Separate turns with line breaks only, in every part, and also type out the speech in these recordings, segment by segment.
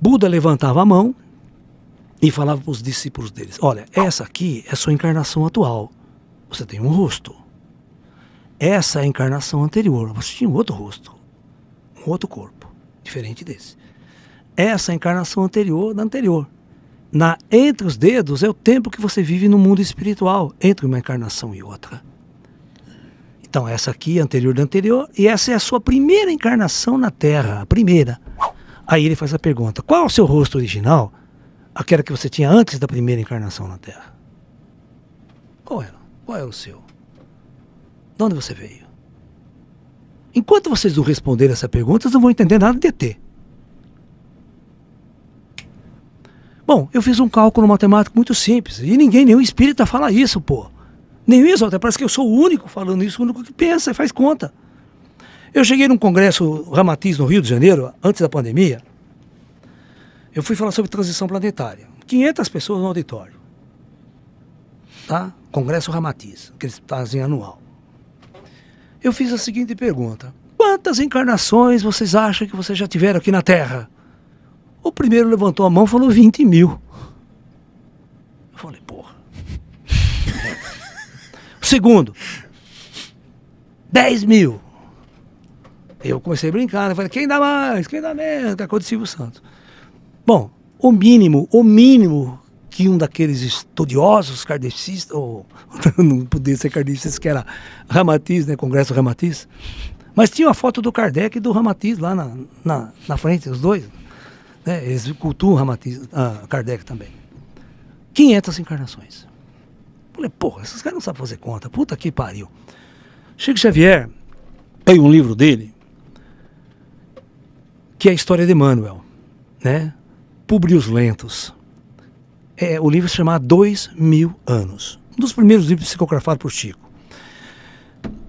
Buda levantava a mão e falava para os discípulos deles: olha, essa aqui é a sua encarnação atual. Você tem um rosto. Essa é a encarnação anterior. Você tinha um outro rosto, um outro corpo, diferente desse. Essa é a encarnação anterior da anterior. Entre os dedos é o tempo que você vive no mundo espiritual, entre uma encarnação e outra. Então essa aqui é a anterior da anterior, e essa é a sua primeira encarnação na Terra, a primeira. Aí ele faz a pergunta: qual é o seu rosto original? Aquela que você tinha antes da primeira encarnação na Terra. Qual era? Qual era o seu? De onde você veio? Enquanto vocês não responderem essa pergunta, vocês não vão entender nada de ET. Bom, eu fiz um cálculo matemático muito simples, e nenhum espírita fala isso, pô. Nenhum isso, até parece que eu sou o único falando isso, o único que pensa e faz conta. Eu cheguei num congresso Ramatiz no Rio de Janeiro, antes da pandemia. Eu fui falar sobre transição planetária. 500 pessoas no auditório. Tá? Congresso Ramatiz, que eles fazem anual. Eu fiz a seguinte pergunta: quantas encarnações vocês acham que vocês já tiveram aqui na Terra? O primeiro levantou a mão e falou 20 mil. Eu falei, porra. O segundo, 10 mil. Eu comecei a brincar, né? Falei, quem dá mais? Quem dá menos? Que é a coisa de Silvio Santos. Bom, o mínimo que um daqueles estudiosos kardecistas, ou não podia ser kardecista, que era Ramatiz, né? Congresso Ramatiz. Mas tinha uma foto do Kardec e do Ramatiz lá na frente, os dois. Né? Eles cultuam Ramatiz, Kardec também. 500 encarnações. Falei, porra, esses caras não sabem fazer conta. Puta que pariu. Chico Xavier tem um livro dele, que é a história de Emmanuel, né? Publius Lentus. O livro se chama 2000 anos. Um dos primeiros livros psicografados por Chico.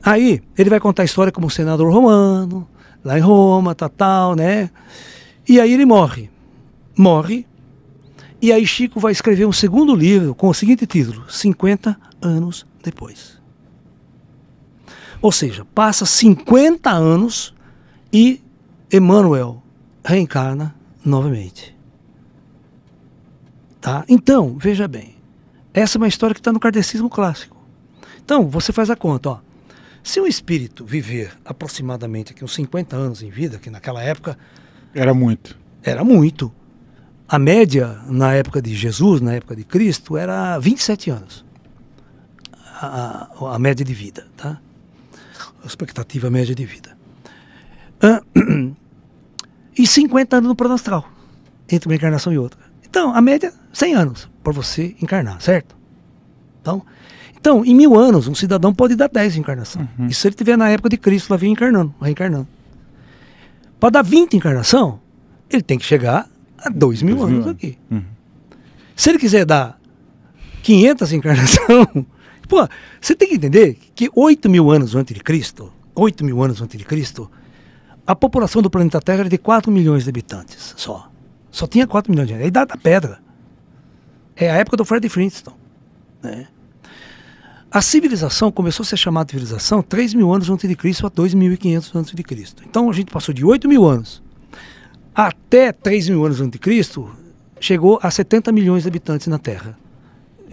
Aí, ele vai contar a história como um senador romano, lá em Roma, tal, né? E aí ele morre. E aí Chico vai escrever um segundo livro com o seguinte título: 50 anos depois. Ou seja, passa 50 anos e Emmanuel reencarna novamente. Tá? Então, veja bem, essa é uma história que está no kardecismo clássico. Então, você faz a conta, ó. Se um espírito viver aproximadamente aqui uns 50 anos em vida, que naquela época...
Era muito.
Era muito. A média, na época de Jesus, na época de Cristo, era 27 anos. A média de vida, tá? A expectativa média de vida. E 50 anos no plano astral, entre uma encarnação e outra. Então, a média, 100 anos para você encarnar, certo? Então, em 1000 anos, um cidadão pode dar 10 encarnações. Uhum. E se ele estiver na época de Cristo, lá vem reencarnando. Para dar 20 encarnação, ele tem que chegar a 2000 anos aqui. Uhum. Se ele quiser dar 500 encarnação, pô, você tem que entender que 8.000 anos antes de Cristo, a população do planeta Terra era de 4 milhões de habitantes só. Só tinha 4 milhões de anos. É a idade da pedra. É a época do Fred Flintstone, né? A civilização começou a ser chamada de civilização 3.000 anos antes de Cristo a 2.500 antes de Cristo. Então a gente passou de 8.000 anos até 3.000 anos antes de Cristo, chegou a 70 milhões de habitantes na Terra.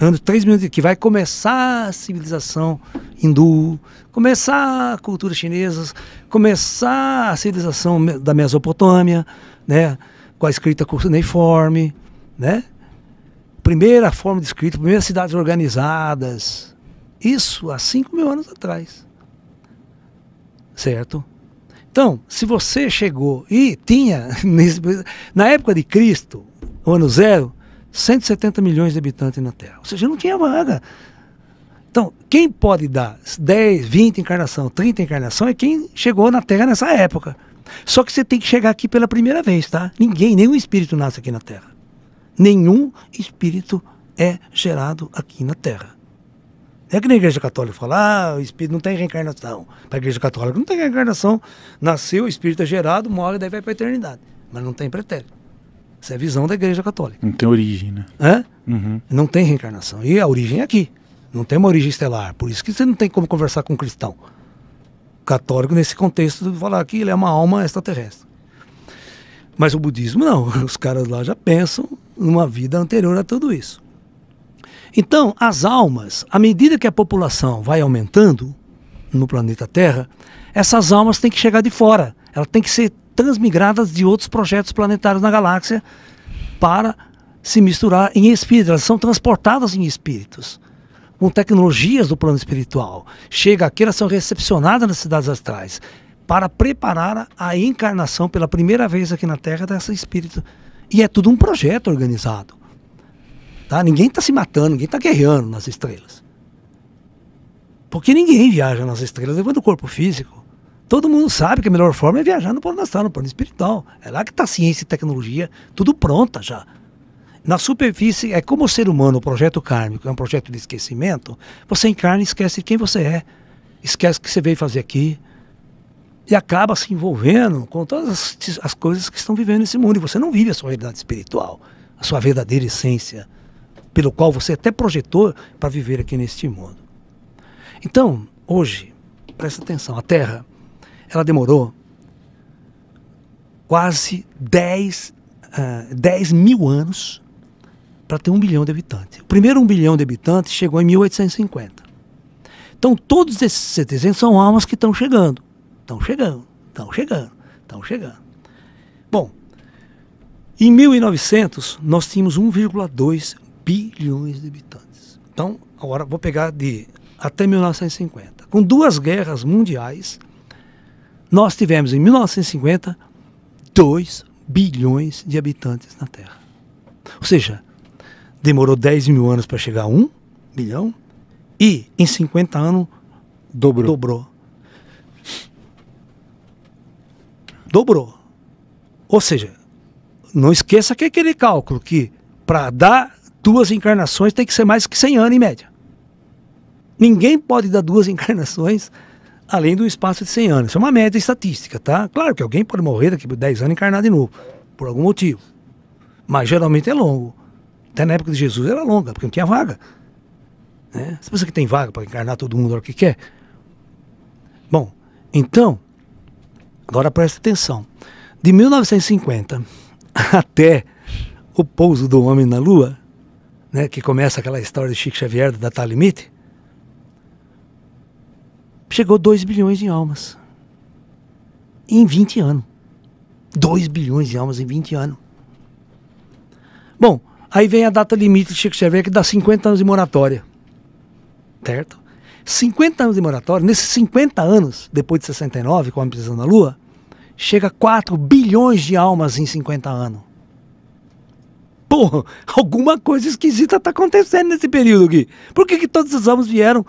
Anos 3.000 que vai começar a civilização hindu, começar a cultura chinesa, começar a civilização da Mesopotâmia, né, com a escrita cuneiforme, né? Primeira forma de escrita, primeiras cidades organizadas. Isso há 5.000 anos atrás. Certo? Então, se você chegou e tinha, na época de Cristo, o ano zero, 170 milhões de habitantes na Terra. Ou seja, não tinha vaga. Então, quem pode dar 10, 20 encarnação, 30 encarnação é quem chegou na Terra nessa época. Só que você tem que chegar aqui pela primeira vez, tá? Nenhum espírito nasce aqui na Terra. Nenhum espírito é gerado aqui na Terra. É que na Igreja Católica fala, o espírito não tem reencarnação. Para a Igreja Católica não tem reencarnação. Nasceu, o espírito é gerado, morre, daí vai para a eternidade. Mas não tem pretérito. Essa é a visão da Igreja Católica.
Não tem origem, né?
Uhum. Não tem reencarnação. E a origem é aqui. Não tem uma origem estelar. Por isso que você não tem como conversar com um cristão católico nesse contexto de falar que ele é uma alma extraterrestre. Mas o budismo não, os caras lá já pensam numa vida anterior a tudo isso. Então, as almas, à medida que a população vai aumentando no planeta Terra, essas almas têm que chegar de fora, elas têm que ser transmigradas de outros projetos planetários na galáxia para se misturar em espíritos, elas são transportadas em espíritos, com tecnologias do plano espiritual. Chega aqui, elas são recepcionadas nas cidades astrais, para preparar a encarnação pela primeira vez aqui na Terra dessa espírito. E é tudo um projeto organizado. Tá? Ninguém está se matando, ninguém está guerreando nas estrelas. Porque ninguém viaja nas estrelas levando o corpo físico. Todo mundo sabe que a melhor forma é viajar no plano astral, no plano espiritual. É lá que está a ciência e tecnologia, tudo pronta já. Na superfície, é como o ser humano, o projeto kármico, é um projeto de esquecimento. Você encarna e esquece quem você é. Esquece o que você veio fazer aqui. E acaba se envolvendo com todas as coisas que estão vivendo nesse mundo. E você não vive a sua realidade espiritual, a sua verdadeira essência, pelo qual você até projetou para viver aqui neste mundo. Então, hoje, presta atenção, a Terra, ela demorou quase 10 mil anos para ter 1 bilhão de habitantes. O primeiro 1 bilhão de habitantes chegou em 1850. Então, todos esses 700 são almas que estão chegando. Estão chegando. Bom, em 1900 nós tínhamos 1,2 bilhões de habitantes. Então, agora vou pegar de até 1950. Com 2 guerras mundiais, nós tivemos em 1950 2 bilhões de habitantes na Terra. Ou seja, demorou 10 mil anos para chegar a 1 bilhão e em 50 anos dobrou. Ou seja, não esqueça que é aquele cálculo que para dar 2 encarnações tem que ser mais que 100 anos em média. Ninguém pode dar 2 encarnações além do espaço de 100 anos. Isso é uma média estatística, tá? Claro que alguém pode morrer daqui por 10 anos e encarnar de novo, por algum motivo. Mas geralmente é longo. Até na época de Jesus era longa, porque não tinha vaga. Né? Você pensa que tem vaga para encarnar todo mundo o que quer? Bom, então, agora presta atenção. De 1950 até o pouso do homem na Lua, né, que começa aquela história de Chico Xavier, da data limite, chegou 2 bilhões de almas. Em 20 anos. 2 bilhões de almas em 20 anos. Bom, aí vem a data limite de Chico Xavier, que dá 50 anos de moratória. Certo? 50 anos de moratória, nesses 50 anos, depois de 69, com a prisão na Lua, chega a 4 bilhões de almas em 50 anos. Porra, alguma coisa esquisita está acontecendo nesse período aqui. Por que todas as almas vieram?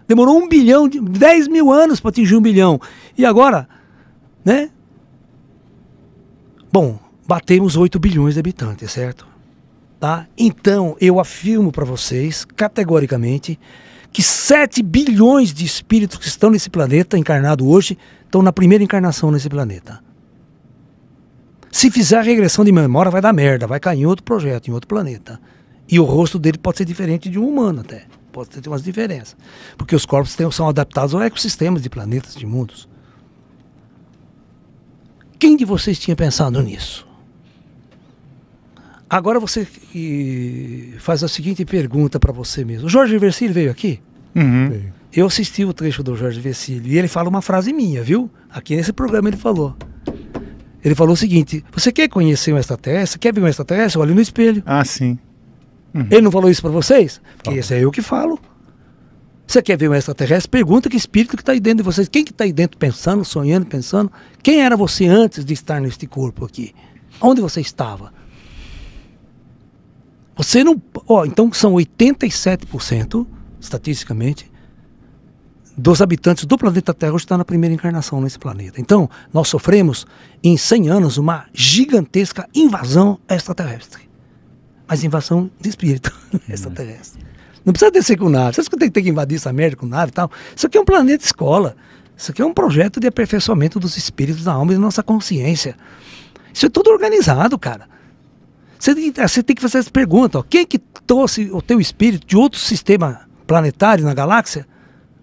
Demorou 1 bilhão, 10 mil anos para atingir 1 bilhão. E agora, né? Bom, batemos 8 bilhões de habitantes, certo? Tá? Então, eu afirmo para vocês, categoricamente, que 7 bilhões de espíritos que estão nesse planeta, encarnado hoje, estão na primeira encarnação nesse planeta. Se fizer a regressão de memória, vai dar merda, vai cair em outro projeto, em outro planeta. E o rosto dele pode ser diferente de um humano até. Pode ter umas diferenças. Porque os corpos são adaptados ao ecossistemas de planetas, de mundos. Quem de vocês tinha pensado nisso? Agora você faz a seguinte pergunta para você mesmo. O Jorge Versili veio aqui?
Uhum.
Eu assisti o trecho do Jorge Versili e ele fala uma frase minha, viu? Aqui nesse programa ele falou. Ele falou o seguinte: você quer conhecer um extraterrestre? Quer ver um extraterrestre? Olha no espelho.
Ah, sim.
Uhum. Ele não falou isso para vocês? Porque esse é eu que falo. Você quer ver um extraterrestre? Pergunta que espírito que está aí dentro de vocês. Quem que está aí dentro pensando, sonhando, pensando? Quem era você antes de estar neste corpo aqui? Onde você estava? Você não... então são 87%, estatisticamente, dos habitantes do planeta Terra hoje estão na primeira encarnação nesse planeta. Então, nós sofremos, em 100 anos, uma gigantesca invasão extraterrestre. Mas invasão de espírito extraterrestre. Não precisa descer com nave. Você tem que invadir essa merda com nave e tal. Isso aqui é um planeta escola. Isso aqui é um projeto de aperfeiçoamento dos espíritos da alma e da nossa consciência. Isso é tudo organizado, cara. Você tem que fazer essa pergunta. Ó, quem que trouxe o teu espírito de outro sistema planetário na galáxia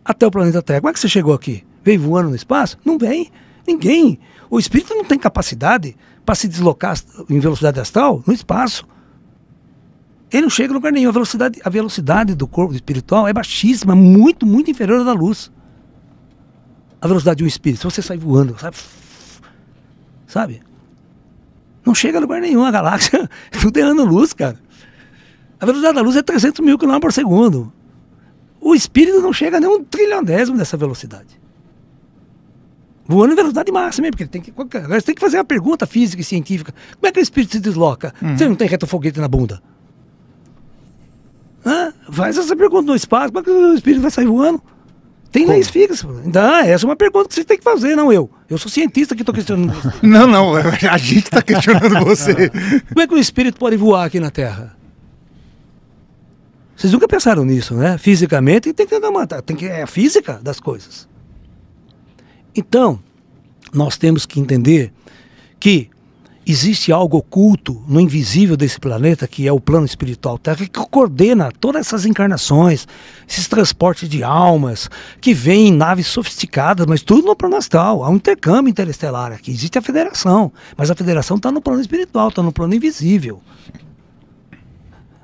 até o planeta Terra? Como é que você chegou aqui? Veio voando no espaço? Não vem. Ninguém. O espírito não tem capacidade para se deslocar em velocidade astral no espaço. Ele não chega a lugar nenhum. A velocidade do corpo espiritual é baixíssima, muito, muito inferior à da luz. A velocidade de um espírito, se você sair voando, sabe? Não chega a lugar nenhum, a galáxia, tudo é ano-luz, cara. A velocidade da luz é 300 mil km por segundo. O espírito não chega a nem 1/1000.000 dessa velocidade. Voando em velocidade máxima, porque agora você tem que fazer uma pergunta física e científica. Como é que o espírito se desloca? Você não tem retrofoguete na bunda? Faz essa pergunta no espaço, como é que o espírito vai sair voando? Tem leis fixas. Então, essa é uma pergunta que você tem que fazer, não eu. Eu sou cientista que estou questionando você.
Não, a gente está questionando você.
Como é que o espírito pode voar aqui na Terra? Vocês nunca pensaram nisso, né? Fisicamente tem que é a física das coisas. Então, nós temos que entender que existe algo oculto no invisível desse planeta, que é o plano espiritual Terra, que coordena todas essas encarnações, esses transportes de almas, que vêm em naves sofisticadas, mas tudo no plano astral. Há um intercâmbio interestelar aqui. Existe a federação, mas a federação está no plano espiritual, está no plano invisível.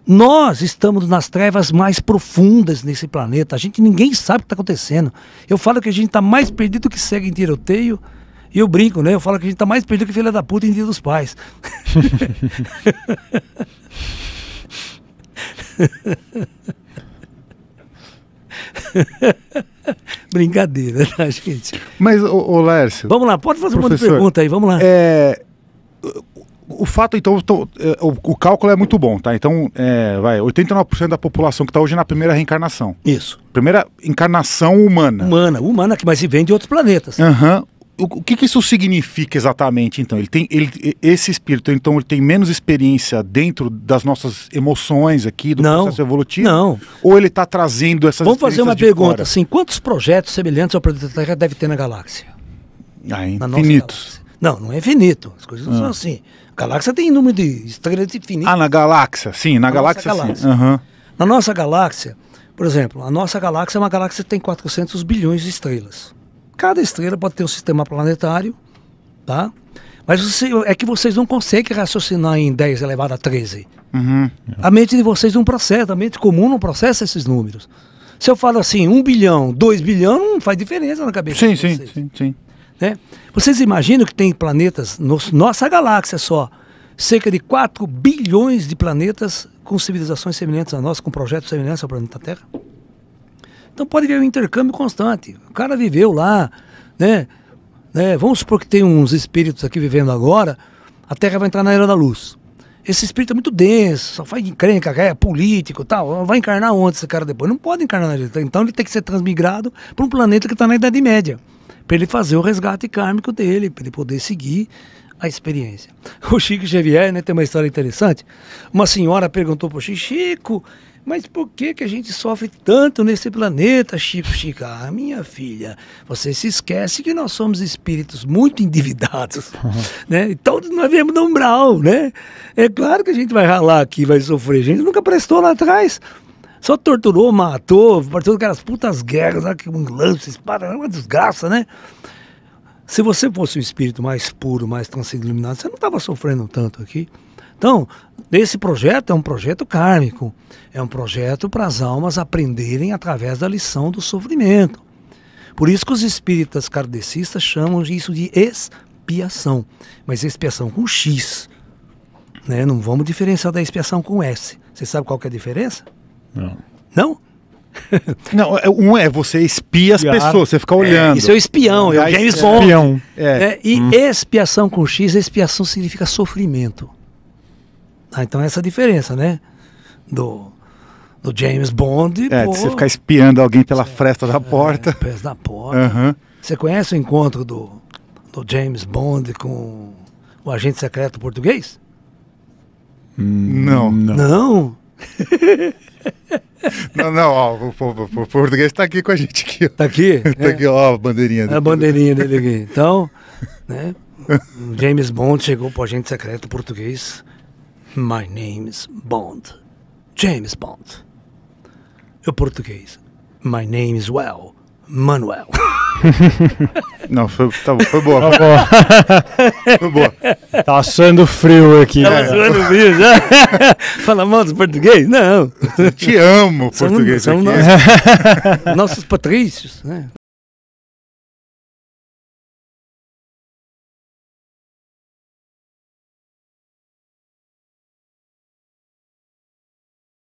Nós estamos nas trevas mais profundas nesse planeta. Ninguém sabe o que está acontecendo. Eu falo que a gente está mais perdido que cego em tiroteio. E eu brinco, né? Eu falo que a gente tá mais perdido que filha da puta em Dia dos Pais. Brincadeira, tá, gente?
Mas, ô Lércio...
Vamos lá, pode fazer uma outra pergunta aí, vamos lá.
O fato, então, o cálculo é muito bom, tá? Então, 89% da população que está hoje na primeira reencarnação.
Isso.
Primeira encarnação humana.
Humana, que mas vem de outros planetas.
O que isso significa exatamente, então? Esse espírito, então, ele tem menos experiência dentro das nossas emoções aqui, do processo evolutivo?
Não.
Ou ele está trazendo essas
Vamos fazer uma pergunta,
fora?
assim, quantos projetos semelhantes ao planeta Terra deve ter na galáxia?
Infinitos.
Não é infinito. As coisas não são assim. A galáxia tem número de estrelas infinitas.
Na galáxia, sim. Na galáxia, sim.
Na nossa galáxia, por exemplo, a nossa galáxia é uma galáxia que tem 400 bilhões de estrelas. Cada estrela pode ter um sistema planetário, tá? Mas é que vocês não conseguem raciocinar em 10 elevado a 13. A mente de vocês não processa, a mente comum não processa esses números. Se eu falo assim, 1 bilhão, 2 bilhões, não faz diferença na cabeça de vocês.
Sim.
Né? Vocês imaginam que tem planetas, nossa galáxia só, cerca de 4 bilhões de planetas com civilizações semelhantes a nós, com projetos semelhantes ao planeta Terra? Então pode haver um intercâmbio constante. O cara viveu lá, né? Vamos supor que tem uns espíritos aqui vivendo agora, a Terra vai entrar na Era da Luz. Esse espírito é muito denso, só faz encrenca, é político e tal. Vai encarnar onde esse cara depois? Não pode encarnar na Era. Então ele tem que ser transmigrado para um planeta que está na Idade Média, para ele fazer o resgate kármico dele, para ele poder seguir a experiência. O Chico Xavier, né, tem uma história interessante. Uma senhora perguntou para o Chico, mas por que a gente sofre tanto nesse planeta, Chico? Minha filha, você se esquece que nós somos espíritos muito endividados, né? Então nós viemos do umbral, né? É claro que a gente vai ralar aqui, vai sofrer. A gente nunca prestou lá atrás. Só torturou, matou, participou daquelas putas guerras, um lance, espada, uma desgraça, né? Se você fosse um espírito mais puro, mais transcendente, iluminado, você não estava sofrendo tanto aqui. Então, esse projeto é um projeto kármico, é um projeto para as almas aprenderem através da lição do sofrimento. Por isso que os espíritas kardecistas chamam isso de expiação, mas expiação com X, né? Não vamos diferenciar da expiação com S. Você sabe qual que é a diferença?
Não.
Não?
Não, um é você espia as pessoas, você fica olhando.
Isso é o espião, é o James Bond.
Espião.
E expiação com X, expiação significa sofrimento. Então essa é a diferença, né? Do James Bond.
De você ficar espiando alguém pela fresta da porta.
Fresta da porta. Você conhece o encontro do James Bond com o agente secreto português?
Não.
Não?
Não, ó, o português tá aqui com a gente aqui.
Tá aqui?
Tá aqui, ó, a bandeirinha dele.
A bandeirinha dele aqui. Então, né? O James Bond chegou pro agente secreto português. My name is Bond. James Bond. O português. My name is Manuel.
Não, foi boa. Foi boa.
Tá assando frio aqui.
Tá assando frio já? Fala mal dos português? Não.
Te amo, português.
São nossos patrícios, né?